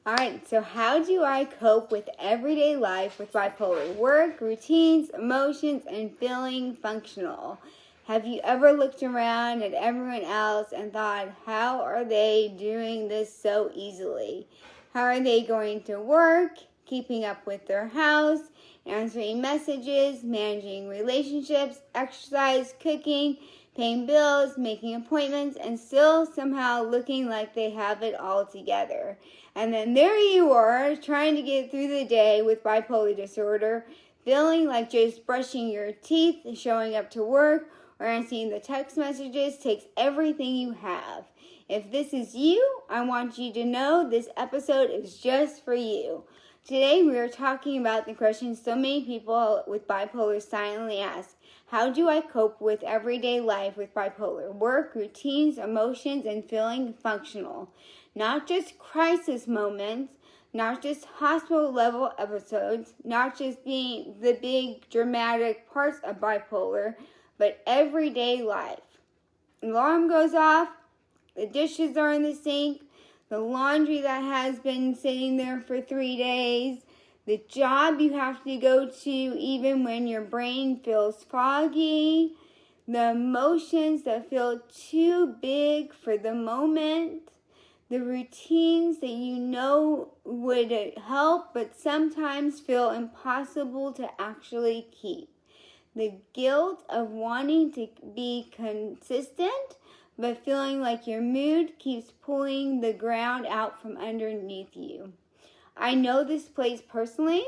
Alright, so how do I cope with everyday life with bipolar? Work, routines, emotions, and feeling functional. Have you ever looked around at everyone else and thought, how are they doing this so easily? How are they going to work, keeping up with their house, answering messages, managing relationships, exercise, cooking, paying bills, making appointments, and still somehow looking like they have it all together? And then there you are, trying to get through the day with bipolar disorder, feeling like just brushing your teeth, showing up to work, or answering the text messages takes everything you have. If this is you, I want you to know this episode is just for you. Today we are talking about the question so many people with bipolar silently ask: how do I cope with everyday life with bipolar? Work, routines, emotions, and feeling functional. Not just crisis moments, not just hospital level episodes, not just being the big dramatic parts of bipolar, but everyday life. Alarm goes off, the dishes are in the sink, the laundry that has been sitting there for 3 days, the job you have to go to even when your brain feels foggy, the emotions that feel too big for the moment, the routines that you know would help but sometimes feel impossible to actually keep. The guilt of wanting to be consistent but feeling like your mood keeps pulling the ground out from underneath you. I know this place personally.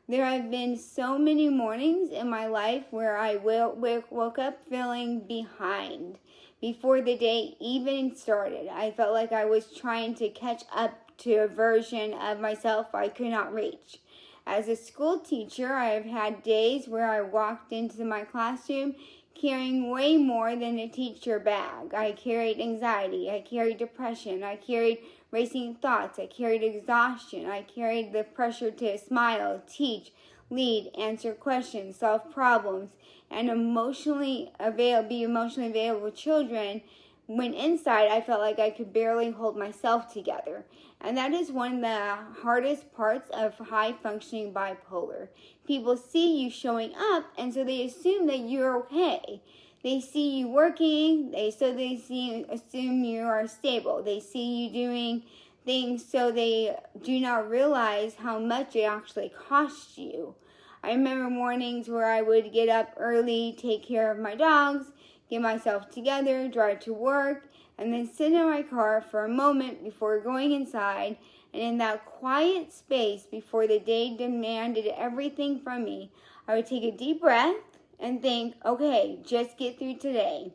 There have been so many mornings in my life where I woke up feeling behind. Before the day even started, I felt like I was trying to catch up to a version of myself I could not reach. As a school teacher, I have had days where I walked into my classroom carrying way more than a teacher bag. I carried anxiety, I carried depression, I carried racing thoughts, I carried exhaustion, I carried the pressure to smile, teach, lead, answer questions, solve problems, and be emotionally available with children, when inside I felt like I could barely hold myself together. And that is one of the hardest parts of high-functioning bipolar. People see you showing up, and so they assume that you're okay. They see you working, assume you are stable. They see you doing things, so they do not realize how much it actually costs you. I remember mornings where I would get up early, take care of my dogs, get myself together, drive to work, and then sit in my car for a moment before going inside. And in that quiet space before the day demanded everything from me, I would take a deep breath and think, okay, just get through today.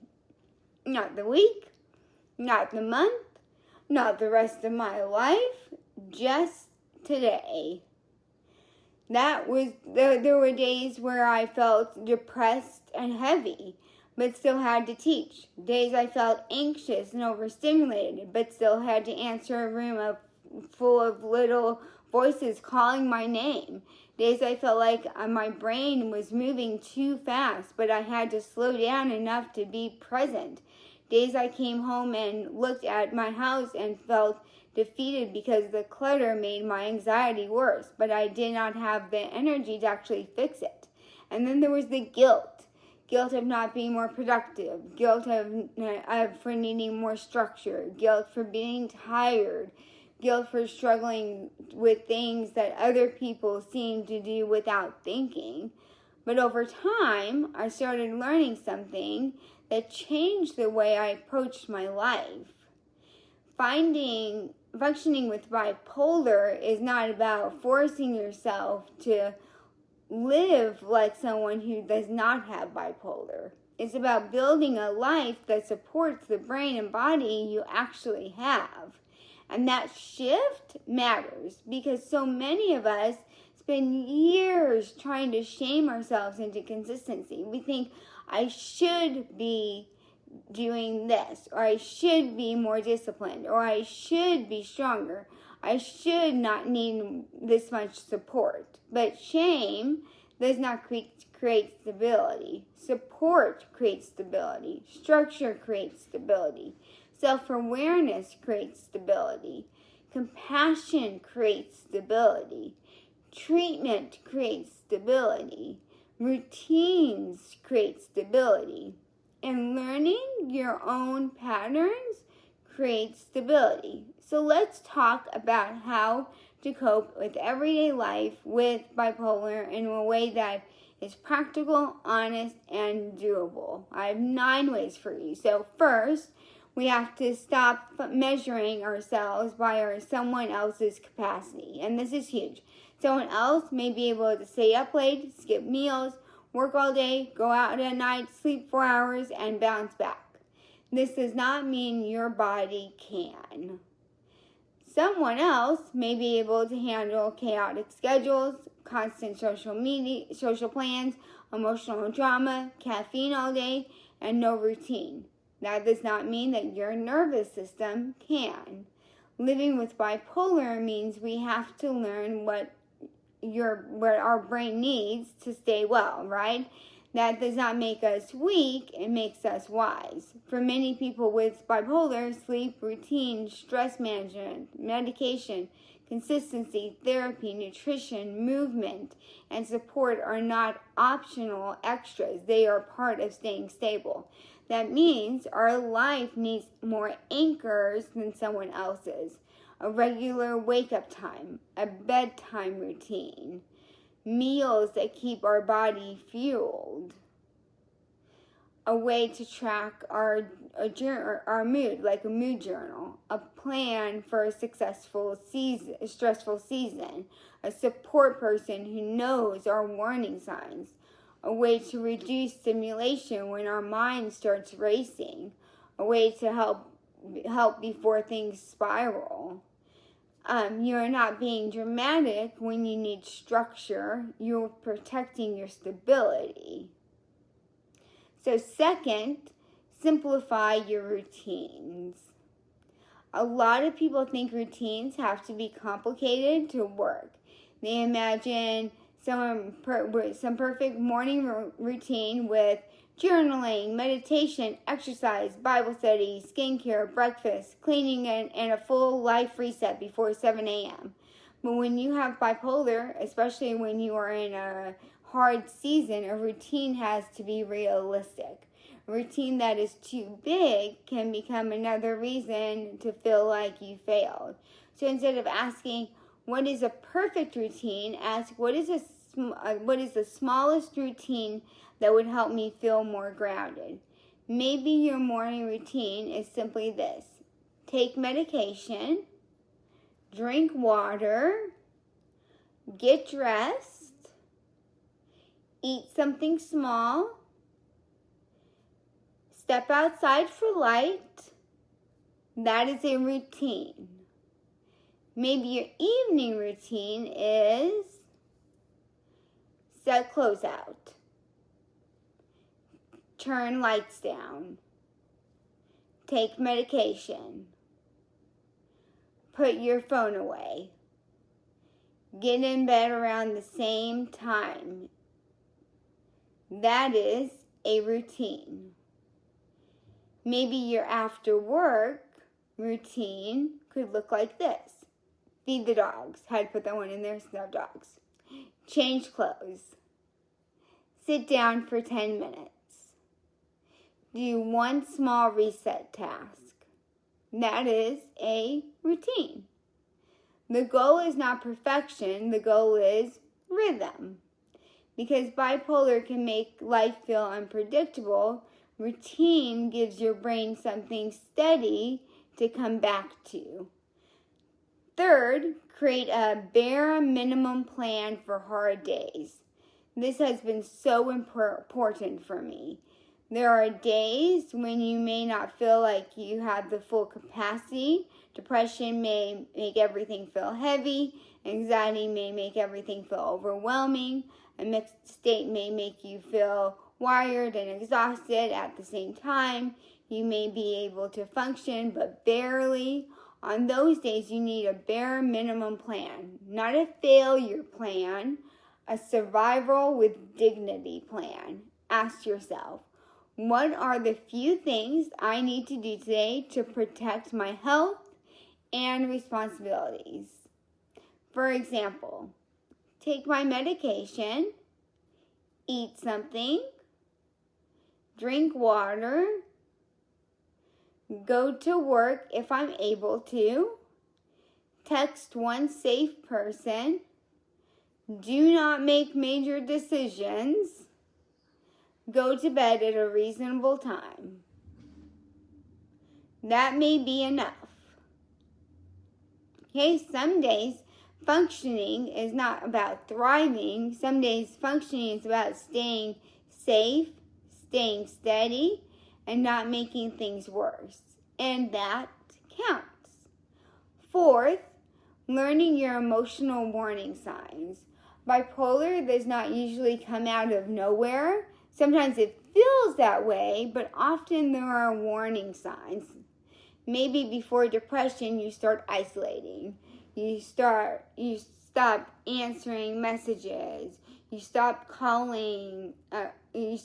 Not the week, not the month, not the rest of my life, just today. There were days where I felt depressed and heavy, but still had to teach. Days I felt anxious and overstimulated, but still had to answer a room full of little voices calling my name. Days I felt like my brain was moving too fast, but I had to slow down enough to be present. Days I came home and looked at my house and felt defeated because the clutter made my anxiety worse, but I did not have the energy to actually fix it. And then there was the guilt of not being more productive, guilt for needing more structure, guilt for being tired, guilt for struggling with things that other people seem to do without thinking. But over time, I started learning something that changed the way I approached my life. Functioning with bipolar is not about forcing yourself to live like someone who does not have bipolar. It's about building a life that supports the brain and body you actually have. And that shift matters because so many of us spend years trying to shame ourselves into consistency. We think, I should be doing this, or I should be more disciplined, or I should be stronger. I should not need this much support. But shame does not create stability. Support creates stability. Structure creates stability. Self-awareness creates stability. Compassion creates stability. Treatment creates stability. Routines create stability. And learning your own patterns creates stability. So let's talk about how to cope with everyday life with bipolar in a way that is practical, honest, and doable. I have 9 ways for you. So first, we have to stop measuring ourselves by someone else's capacity. And this is huge. Someone else may be able to stay up late, skip meals, work all day, go out at night, sleep 4 hours, and bounce back. This does not mean your body can. Someone else may be able to handle chaotic schedules, constant social plans, emotional drama, caffeine all day, and no routine. That does not mean that your nervous system can. Living with bipolar means we have to learn what our brain needs to stay well, right? That does not make us weak, it makes us wise. For many people with bipolar, sleep, routine, stress management, medication, consistency, therapy, nutrition, movement, and support are not optional extras. They are part of staying stable. That means our life needs more anchors than someone else's. A regular wake-up time, a bedtime routine, meals that keep our body fueled, a way to track our mood, like a mood journal, a plan for a stressful season, a support person who knows our warning signs, a way to reduce stimulation when our mind starts racing, a way to help before things spiral. You're not being dramatic when you need structure. You're protecting your stability. So second, simplify your routines. A lot of people think routines have to be complicated to work. They imagine some perfect morning routine with journaling, meditation, exercise, Bible study, skincare, breakfast, cleaning, and a full life reset before 7 a.m. But when you have bipolar, especially when you are in a hard season, a routine has to be realistic. A routine that is too big can become another reason to feel like you failed. So instead of asking, what is a perfect routine, ask, what is the smallest routine that would help me feel more grounded? Maybe your morning routine is simply this: take medication, drink water, get dressed, eat something small, step outside for light. That is a routine. Maybe your evening routine is set clothes out, turn lights down, take medication, put your phone away, get in bed around the same time. That is a routine. Maybe your after work routine could look like this: feed the dogs. Had to put that one in there, no dogs. Change clothes. Sit down for 10 minutes. Do one small reset task. That is a routine. The goal is not perfection, the goal is rhythm. Because bipolar can make life feel unpredictable, routine gives your brain something steady to come back to. Third, create a bare minimum plan for hard days. This has been so important for me. There are days when you may not feel like you have the full capacity. Depression may make everything feel heavy. Anxiety may make everything feel overwhelming. A mixed state may make you feel wired and exhausted at the same time. You may be able to function, but barely. On those days, you need a bare minimum plan, not a failure plan, a survival with dignity plan. Ask yourself, what are the few things I need to do today to protect my health and responsibilities. For example, take my medication, eat something, drink water, go to work if I'm able to, text one safe person, do not make major decisions, go to bed at a reasonable time. That may be enough. Okay, some days functioning is not about thriving. Some days functioning is about staying safe, staying steady, and not making things worse. And that counts. Fourth, learning your emotional warning signs. Bipolar does not usually come out of nowhere. Sometimes it feels that way, but often there are warning signs. Maybe before depression, you start isolating. You stop answering messages. You stop calling. You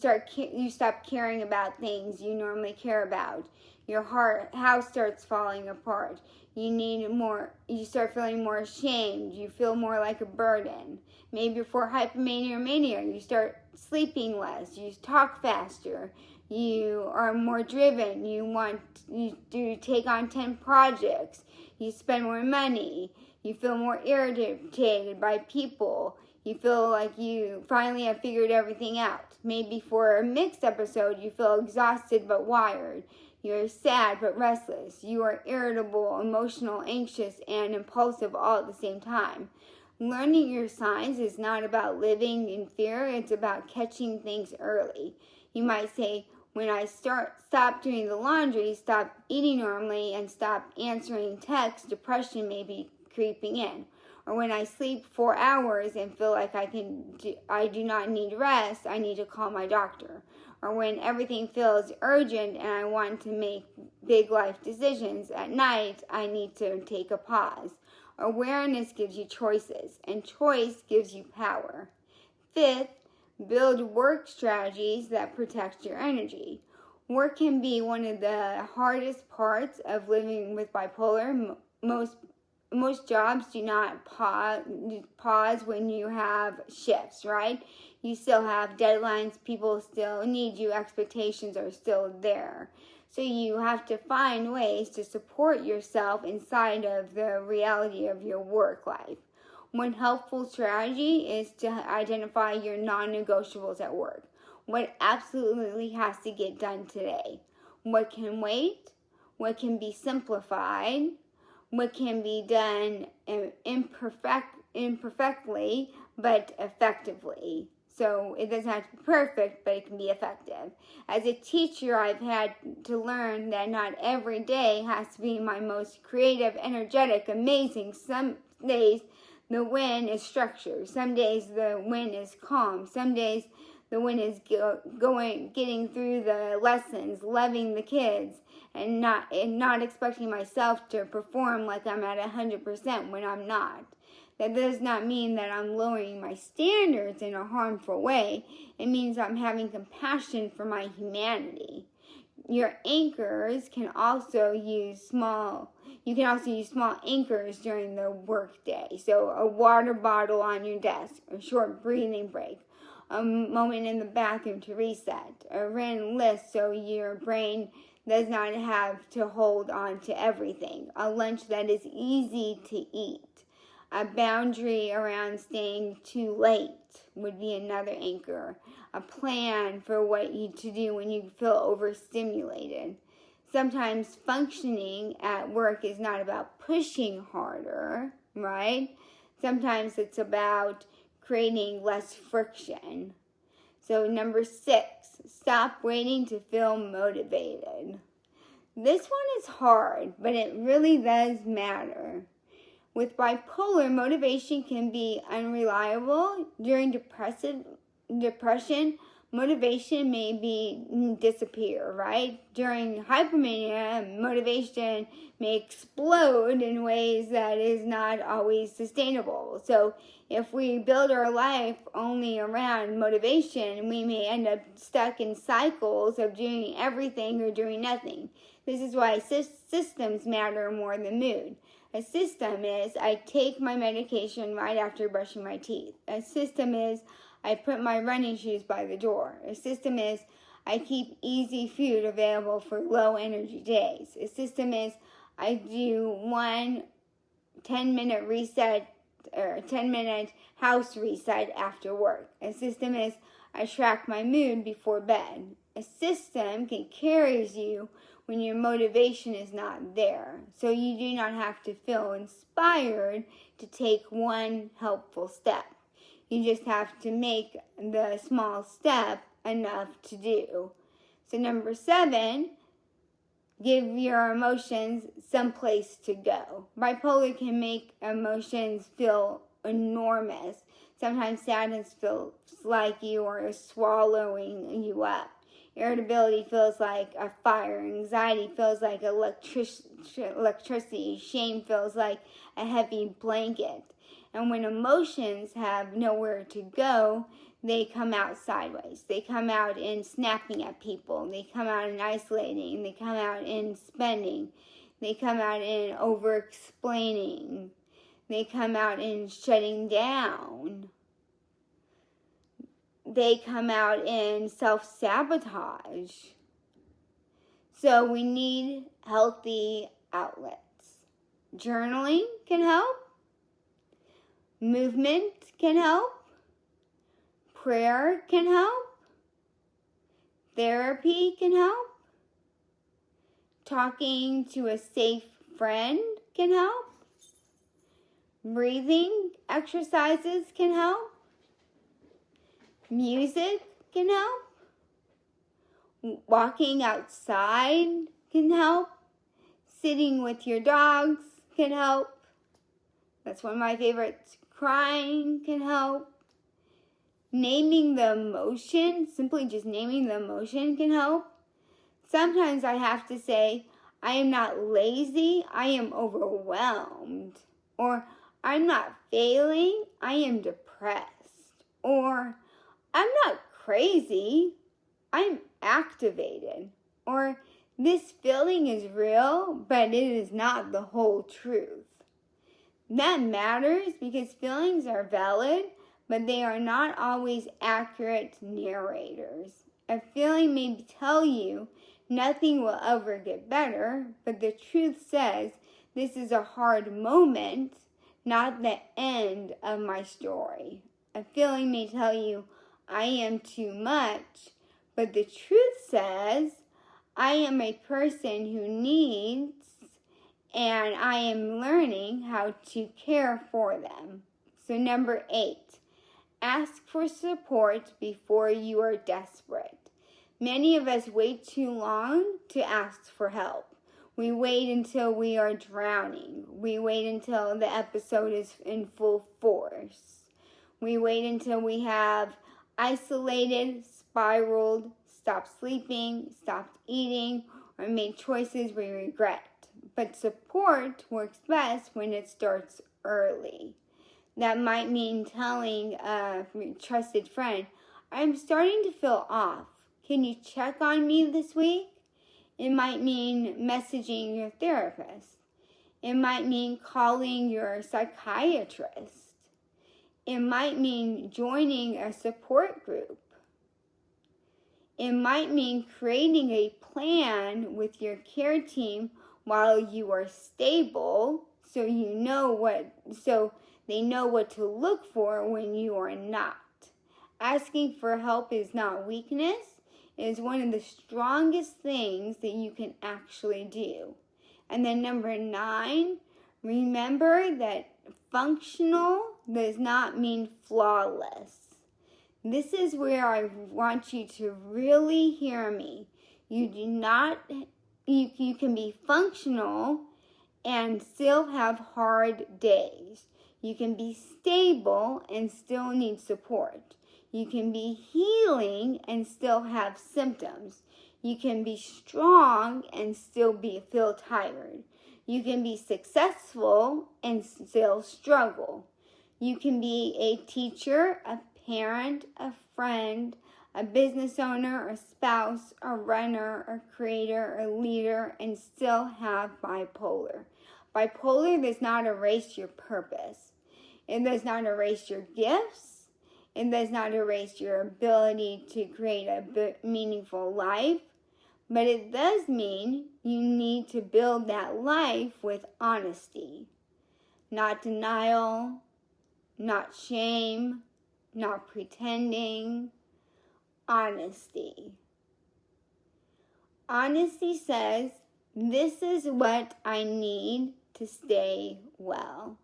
stop caring about things you normally care about. Your house starts falling apart. You start feeling more ashamed. You feel more like a burden. Maybe before hypomania or mania, you start sleeping less. You talk faster. You are more driven. You take on 10 projects. You spend more money. You feel more irritated by people. You feel like you finally have figured everything out. Maybe for a mixed episode, you feel exhausted but wired. You're sad but restless. You are irritable, emotional, anxious, and impulsive all at the same time. Learning your signs is not about living in fear. It's about catching things early. You might say, when I stop doing the laundry, stop eating normally, and stop answering texts, depression may be creeping in. Or when I sleep 4 hours and feel like I do not need rest, I need to call my doctor. Or when everything feels urgent and I want to make big life decisions at night, I need to take a pause. Awareness gives you choices, and choice gives you power. Fifth, build work strategies that protect your energy. Work can be one of the hardest parts of living with bipolar. Most jobs do not pause when you have shifts, right? You still have deadlines, people still need you, expectations are still there. So you have to find ways to support yourself inside of the reality of your work life. One helpful strategy is to identify your non-negotiables at work. What absolutely has to get done today? What can wait? What can be simplified? What can be done imperfectly but effectively? So it doesn't have to be perfect, but it can be effective. As a teacher, I've had to learn that not every day has to be my most creative, energetic, amazing. Some days the win is structure. Some days the win is calm. Some days the win is getting through the lessons, loving the kids, and not expecting myself to perform like I'm at 100% when I'm not. That does not mean that I'm lowering my standards in a harmful way. It means I'm having compassion for my humanity. Your anchors can also use small anchors during the workday. So a water bottle on your desk, a short breathing break, a moment in the bathroom to reset, a written list so your brain does not have to hold on to everything, a lunch that is easy to eat. A boundary around staying too late would be another anchor. A plan for what to do when you feel overstimulated. Sometimes functioning at work is not about pushing harder, right? Sometimes it's about creating less friction. So 6, stop waiting to feel motivated. This one is hard, but it really does matter. With bipolar, motivation can be unreliable. During depression, motivation may disappear, right? During hypomania, motivation may explode in ways that is not always sustainable. So if we build our life only around motivation, we may end up stuck in cycles of doing everything or doing nothing. This is why systems matter more than mood. A system is I take my medication right after brushing my teeth. A system is I put my running shoes by the door. A system is I keep easy food available for low energy days. A system is I do one 10-minute reset or 10-minute house reset after work. A system is I track my mood before bed. A system carries you when your motivation is not there, so you do not have to feel inspired to take one helpful step. You just have to make the small step enough to do. So number 7, give your emotions some place to go. Bipolar can make emotions feel enormous. Sometimes sadness feels like you are swallowing you up. Irritability feels like a fire. Anxiety feels like electricity. Shame feels like a heavy blanket. And when emotions have nowhere to go, they come out sideways. They come out in snapping at people. They come out in isolating. They come out in spending. They come out in over-explaining. They come out in shutting down. They come out in self-sabotage. So we need healthy outlets. Journaling can help. Movement can help. Prayer can help. Therapy can help. Talking to a safe friend can help. Breathing exercises can help. Music can help. Walking outside can help. Sitting with your dogs can help. That's one of my favorites. Crying can help. Naming the emotion, simply just naming the emotion can help. Sometimes I have to say, I am not lazy, I am overwhelmed. Or, I'm not failing, I am depressed. Or, I'm not crazy, I'm activated. Or, this feeling is real, but it is not the whole truth. That matters because feelings are valid, but they are not always accurate narrators. A feeling may tell you nothing will ever get better, but the truth says this is a hard moment, not the end of my story. A feeling may tell you I am too much, but the truth says I am a person who needs and I am learning how to care for them. So number 8, ask for support before you are desperate. Many of us wait too long to ask for help. We wait until we are drowning. We wait until the episode is in full force. We wait until we have isolated, spiraled, stopped sleeping, stopped eating, or made choices we regret. But support works best when it starts early. That might mean telling a trusted friend, I'm starting to feel off. Can you check on me this week? It might mean messaging your therapist. It might mean calling your psychiatrist. It might mean joining a support group. It might mean creating a plan with your care team while you are stable, so they know what to look for when you are not. Asking for help is not weakness. It is one of the strongest things that you can actually do. And then number 9, remember that functional does not mean flawless. This is where I want you to really hear me. You can be functional and still have hard days. You can be stable and still need support. You can be healing and still have symptoms. You can be strong and still feel tired. You can be successful and still struggle. You can be a teacher, a parent, a friend, a business owner, a spouse, a runner, a creator, a leader, and still have bipolar. Bipolar does not erase your purpose. It does not erase your gifts. It does not erase your ability to create a meaningful life. But it does mean you need to build that life with honesty. Not denial, not shame, not pretending. Honesty. Honesty says, this is what I need to stay well.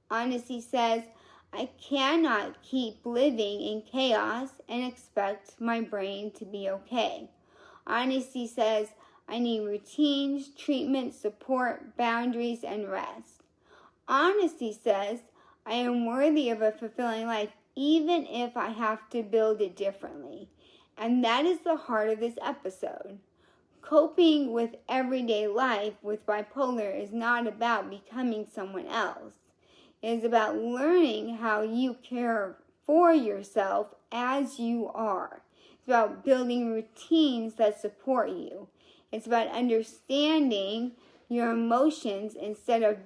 Honesty says, I cannot keep living in chaos and expect my brain to be okay. Honesty says, I need routines, treatment, support, boundaries, and rest. Honesty says, I am worthy of a fulfilling life even if I have to build it differently. And that is the heart of this episode. Coping with everyday life with bipolar is not about becoming someone else. It is about learning how you care for yourself as you are. It's about building routines that support you. It's about understanding your emotions instead of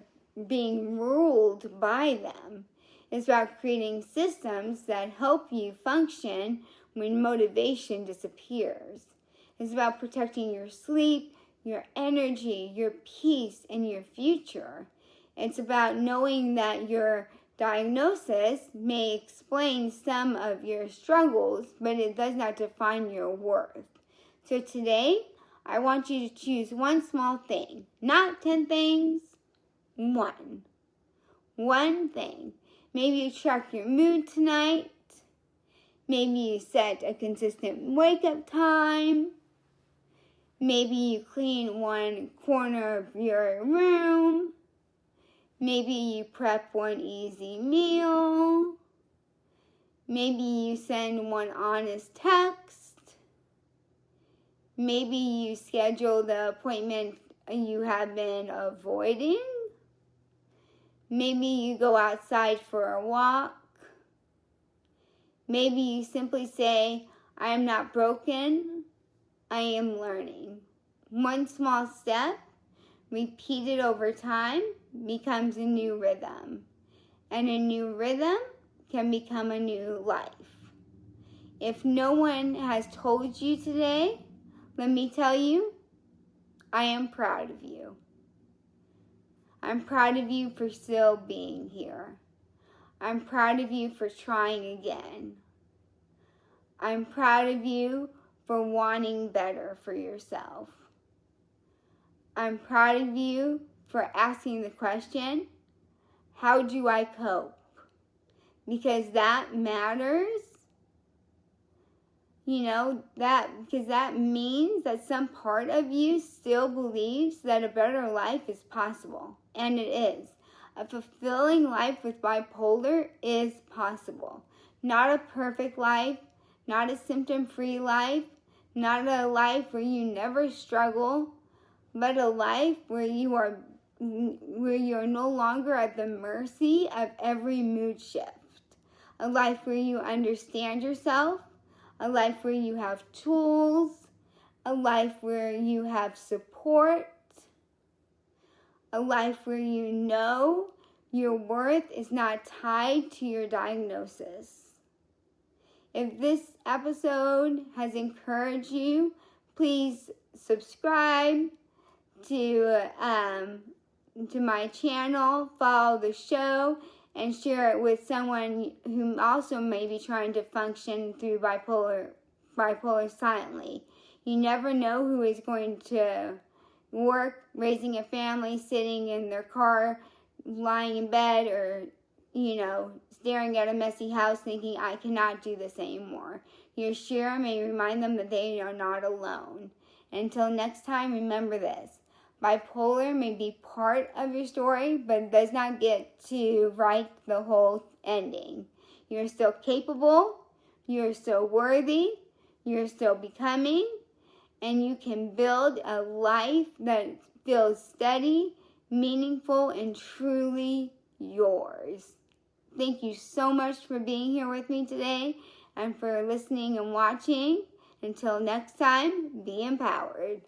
being ruled by them. It's about creating systems that help you function when motivation disappears. It's about protecting your sleep, your energy, your peace, and your future. It's about knowing that your diagnosis may explain some of your struggles, but it does not define your worth. So today, I want you to choose one small thing, not 10 things, one. One thing. Maybe you track your mood tonight. Maybe you set a consistent wake-up time. Maybe you clean one corner of your room. Maybe you prep one easy meal. Maybe you send one honest text. Maybe you schedule the appointment you have been avoiding. Maybe you go outside for a walk. Maybe you simply say, I am not broken, I am learning. One small step, repeated over time, becomes a new rhythm. And a new rhythm can become a new life. If no one has told you today, let me tell you, I am proud of you. I'm proud of you for still being here. I'm proud of you for trying again. I'm proud of you for wanting better for yourself. I'm proud of you for asking the question, how do I cope? Because that matters. Because that means that some part of you still believes that a better life is possible. And it is. A fulfilling life with bipolar is possible. Not a perfect life, not a symptom-free life, not a life where you never struggle, but a life where you're no longer at the mercy of every mood shift. A life where you understand yourself, a life where you have tools, a life where you have support, a life where you know your worth is not tied to your diagnosis. If this episode has encouraged you, please subscribe to my channel, follow the show, and share it with someone who also may be trying to function through bipolar silently. You never know who is going to work, raising a family, sitting in their car, lying in bed, or, staring at a messy house thinking, I cannot do this anymore. Your share may remind them that they are not alone. Until next time, remember this. Bipolar may be part of your story, but does not get to write the whole ending. You're still capable, you're still worthy, you're still becoming, and you can build a life that feels steady, meaningful, and truly yours. Thank you so much for being here with me today and for listening and watching. Until next time, be empowered.